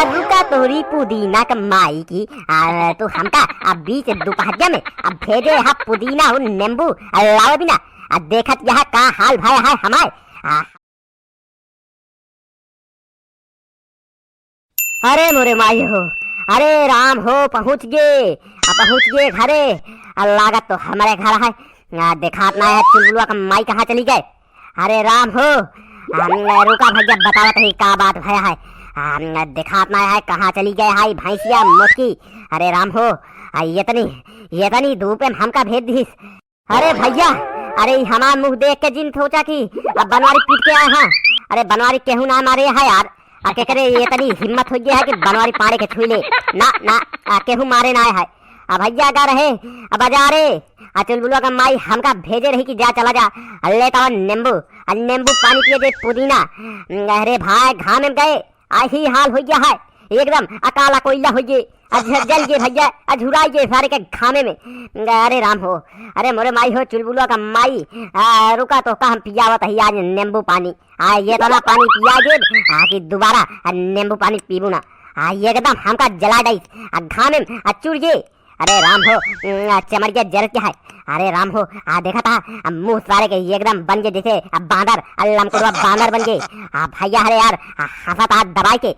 रुका तोरी पुदीना कमाई की तू हमका अब बीच दोपहरिया में अब भेजे हा पुदीना और नींबू लाओ बिना देखत यह का हाल भाई है हमारे। अरे मोरे माई हो, अरे राम हो, पहुँच गए घरे। लागत तो हमारे घर है, देखात ना है चुलबुलवा का माई कहाँ चली गए। अरे राम हो, रुका भैया बतावत ही का बात भया है। देखात ना है कहाँ चली गए हाई भैंसिया मोटकी। अरे राम हो, ये तनी धूप में हमका भेज दी। अरे भैया, अरे हमार मुंह देख के जिन सोचा कि अब बनवारी पीट के आए हैं। अरे बनवारी केहू ना मारे है यार, आके करे ये तनी हिम्मत हो गया है कि बनवारी पाड़े के छुई ले ना केहू मारे ना है। अब भैया अगर रहे अब बाजारे चुलबुलवा का माई हमका भेजे रही कि जा चला जा लेता नींबू पानी पिए दे पुदीना। अरे भाई घाम में गए ही हाल हो गया है, एकदम अकाला कोयला हो गए, जल गए भैया, झुराई गए सारे के खामे में। अरे राम हो, अरे मोरे माई हो चुलबुलवा का माई, रुका तो का हम पियावत ही आज नींबू पानी। ये तो ना पानी पिया गे कि दोबारा नींबू पानी पीबू ना। एकदम हमका जला डाई घामे में चुड़ गए। अरे राम हो, चमड़ गया जल क्या है। अरे राम हो, देखा था मुंह सारे के एकदम बन गए जैसे बांदर, लमकुड़वा बांदर बन गए भैया। अरे यार हंसा था दबाई के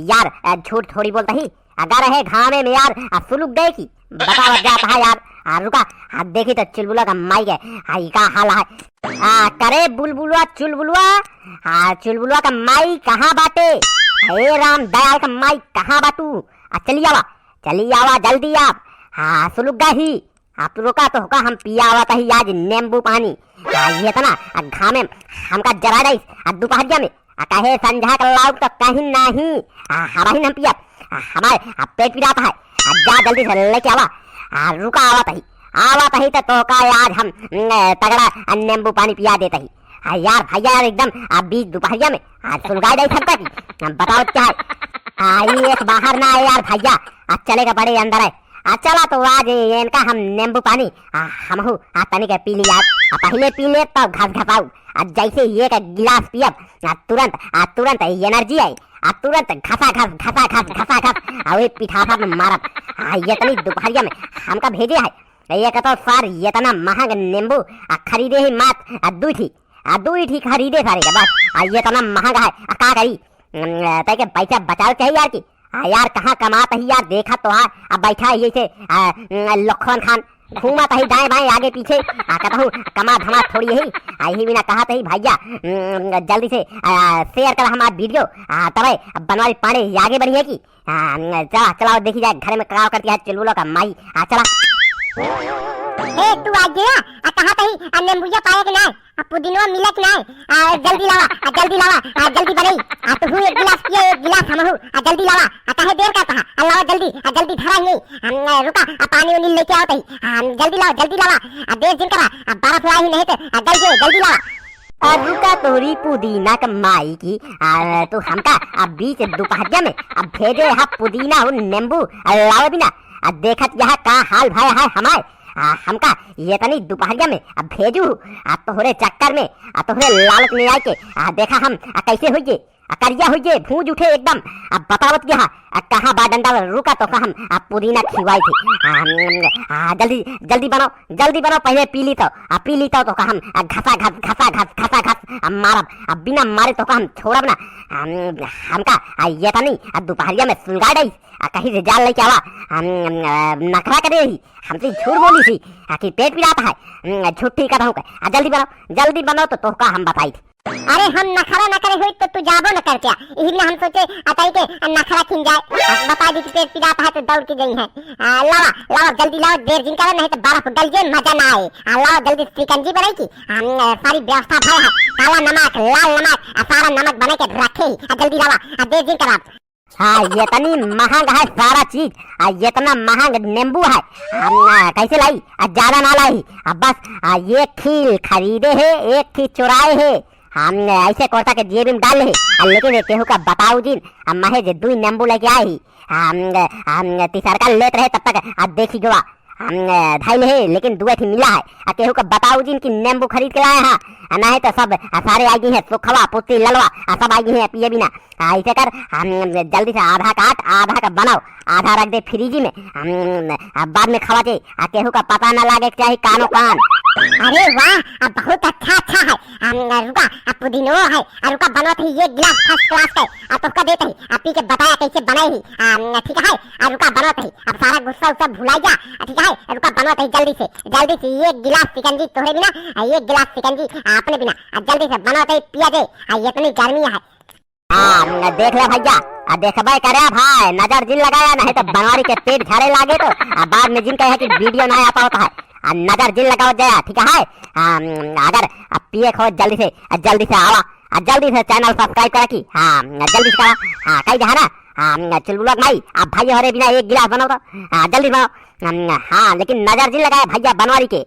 यार, झूठ थोड़ी बोलता ही अगर है घामे में यार सुलुक गए की बतावा जाता है यार। रुका देखी तो चुलबुला का माई गए का हाल है। करे बुलबुलवा चुलबुलवा का माई कहाँ बाटे। हे राम दयाल का माई कहाँ बाटू, चली आवा जल्दी आप। सुलुक गई आप, रुका तो होगा हम पिया हुआ था ही आज नींबू पानी। ये था ना घामे हमका जरा रही दोपहरिया में कहे संझा कर लाओ तो कहीं नहीं हवा ही हम पिया, हमारे पेट पिराता है। जा जल्दी से लेके आवा। रुका आवा तही तो का आज हम तगड़ा नींबू पानी पिया देता ही। यार भैया यार एकदम बीच दोपहरिया में सुलगा नहीं सकता कि बताओ क्या है। एक बाहर ना आए यार भैया, चलेगा बड़े अंदर है। चला तो आज इनका हम नींबू पानी हम तनिक पी लिया, पहले पी ले तब घस जैसे एक गिलास पियब तुरंत एनर्जी आई, तुरंत घसा वही पिठासा में मारब। ये तनी दोपहरिया में हमका भेजे है। ये तो सर ये तना महंग नींबू खरीदे ही मात दुई थी खरीदे सारे के बस। ये तना महंगा है का करी तय पैसा बचाओ चाहिए यार की। यार कहाँ कमाता ही यार, देखा तो अब बैठा है ये लखन खान घूमाता ही दाएं बाएं आगे पीछे। कहता हूँ कमा धमा थोड़ी ही यही बिना कहा ही भैया जल्दी से शेयर कर हमारा वीडियो तब बनवारी पाड़े आगे बढ़ी है की। चलाओ देखी जाए घर में कराव करती है चुलबुला का माई। चला तू आ गया, कहाँ कहीं नींबूया पाए कि नहीं, पुदीना मिला कि नहीं। जल्दी लावा जल्दी बने। तू एक गिलास पिए एक गिलास हम जल्दी लावा। कहे देर का कहा लावा जल्दी धरा नहीं। रुका पानी उनी लेके आओ तही, जल्दी लावा देर दिन करा बर्फ लाई ही नहीं तो जल्दी लावा। रुका तोरी पुदीना कमाई की तू हमका बीच दोपहरिया में भेजे हा पुदीना और नींबू लाओ बिना देखत यह का हाल भाई है हमारे। हमका ये तनी दोपहरिया में भेजू तोहरे चक्कर में तोहरे लालच में आके देखा हम कैसे होइए करिया होइए भूज उठे एकदम। बतावत गया कहाँ बाडंडा रुका तो हम पुदीना खिवाई थी। जल्दी बनाओ पहले पी ली तो हम घसा मारब बिना मारे तो हम छोड़ब ना। हमका ये तनी दोपहरिया में सुलगा गई कहीं से जाल लेके आवा नखरा करे ही हमसे झूठ बोली थी कि पेट पिराता है। झूठी कर रहा जल्दी बनाओ तो का हम बताई थी। अरे हम नखरा न करे हुई तो तू जाबो न कर क्या, इसलिए हम सोचे अतई के नखरा खिन जाए। बता दी कि पेट पिराता है तो दौड़ के गई है। लाओ जल्दी लाओ, देर जिन करे नहीं तो बर्फ गल जाए मजा ना आए। लाओ जल्दी शिकंजी बनाई की सारी व्यवस्था भय है, काला नमक लाल नमक सारा नमक बना के रखे। जल्दी लावा देर जिन करा। ये तनी महंग है सारा चीज, ये इतना महंग नींबू है हम कैसे लाई, ज्यादा ना लाई। बस एक खील खरीदे है एक खील चुराए है हम ऐसे कोटा के जेब में डाले है। लेकिन केहू का बताऊ जी महे जे 2 नींबू लेके आई हम तीसर का लेते रहे तब तक देखी जो धाइल है, लेकिन दुए थी मिला है। केहू का बताऊ जिन की नींबू खरीद के लाए हैं, नहीं तो सब सारे आई गई है, सुखवा पुत्ती ललवा सब आई गई है पिए बिना। ऐसे कर जल्दी से आधा काट, आधा का बनाओ, आधा रख दे फ्रिज में, बाद में खवा के। केहू का पता न लागे चाहिए कानो कान। अरे वाह, बहुत अच्छा है। रुका पुदीनो है, रुका बनवत है ये गिलास फर्स्ट क्लास का, तो का देते ही पी के बताया कैसे बनाई ही। ठीक है, रुका बनवत है, अब सारा गुस्सा उस्सा भुला जा। ठीक है, रुका बनवत है जल्दी से ये गिलास सिकंजी तोहरे बिना, ये गिलास सिकंजी अपने बिना, जल्दी से बनवत है पिया दे, इतनी गर्मी है। देख ले भैया, देखबे करे भाई, नजर जिन लगाया नहीं तो बनवारी के पेट झाड़े लागे तो बाद में जिन कहे कि वीडियो नहीं आता होता है, नजर जिन लगाओ जाया। ठीक है, अगर पिए खो जल्दी से आवा, जल्दी से चैनल सब्सक्राइब करा की। जल्दी से करा, कही जा ना चुलबुला भाई, आप भाई हरे बिना एक गिलास बनाओ तो जल्दी बनाओ। लेकिन नजर जिन लगाया भैया बनवारी के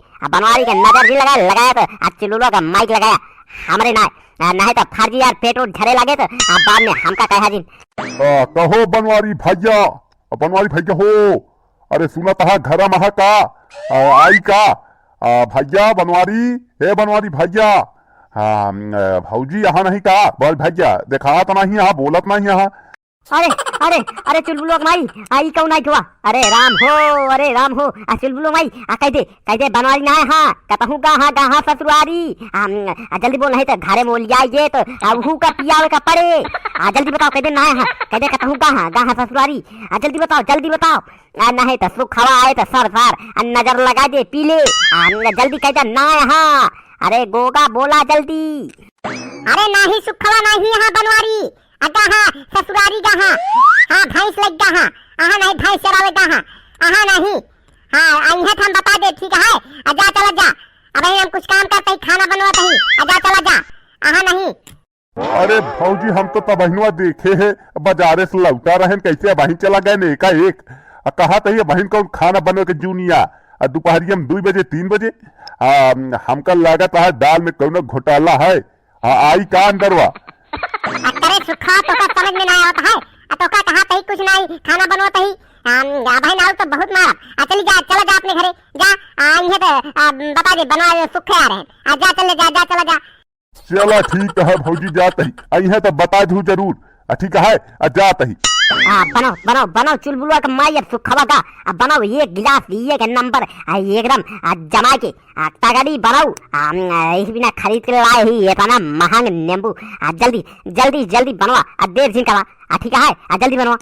नजर जिन लगाया तो चुलबुला का माइक लगाया हमारे नहीं तो फर्जी यार पेट उठ झरे लगे तो बाद में हमका कहा जिन। कहो बनवारी भैया हो, अरे सुना तहा घर महा का आई का भैया बनवारी, हे बनवारी भैया। भौजी यहाँ नहीं का बोल भैया, देखा तो नहीं यहाँ, बोलत नहीं यहाँ। अरे चुलबुलो माई आई कौन आई हुआ? अरे राम हो चुलबुलो माई कहते बनवारी ना है। कहूँ गाहा ससुरारी, जल्दी बोल नहीं तो घरे मोल जाइए तो अहू का पियावे का पड़े। जल्दी बताओ, कहते ना है, कहते कहूँ गाहा ससुरारी, जल्दी बताओ। नहीं तो सुख हवा आए तो सर नजर लगा दे पी ले, जल्दी कहते ना यहाँ। अरे गोगा बोला जल्दी। अरे नहीं सुख हवा नहीं यहाँ बनवारी, गाहा ससुरारी गाहा, भैंस लग गाहा, नहीं भैंस चरावे गाहा, नहीं। आई है हम बता दे। ठीक है, जा चला जा, अब हम कुछ काम करते ही खाना बनवाते ही, जा चला जा, नहीं। अरे भौजी हम तो तबहिनवा देखे है, बाजारे से लौटा रहे कैसे बहन चला गए ने एक कहा तो बहन कौन खाना बनवे के जूनिया, दोपहरिया में 2 बजे 3 बजे। हमका लागत है दाल में कौन घोटाला है। आई का अंदरवा अरे सुखा तो का समझ में नहीं आता है, तो का कहा तही कुछ नहीं खाना बनवाता ही। भाई नाल तो बहुत मारा। चला जा अपने घरे जा, आई है तो बता दे बनवा सुखे आ रहे हैं। जा चला जा। चला ठीक है भौजी, जाते ही आई है तो बता दू जरूर। ठीक है, जाते ही। बनाओ चुलबुलवा का माई अब सुखवा का बनाओ, ये गिलास ये के नंबर एकदम जमा के तगड़ी बनाओ। इस बिना खरीद के लाए ही ये ना महंग नींबू। जल्दी बनवा, देर जिन करा। ठीक है, जल्दी बनवा।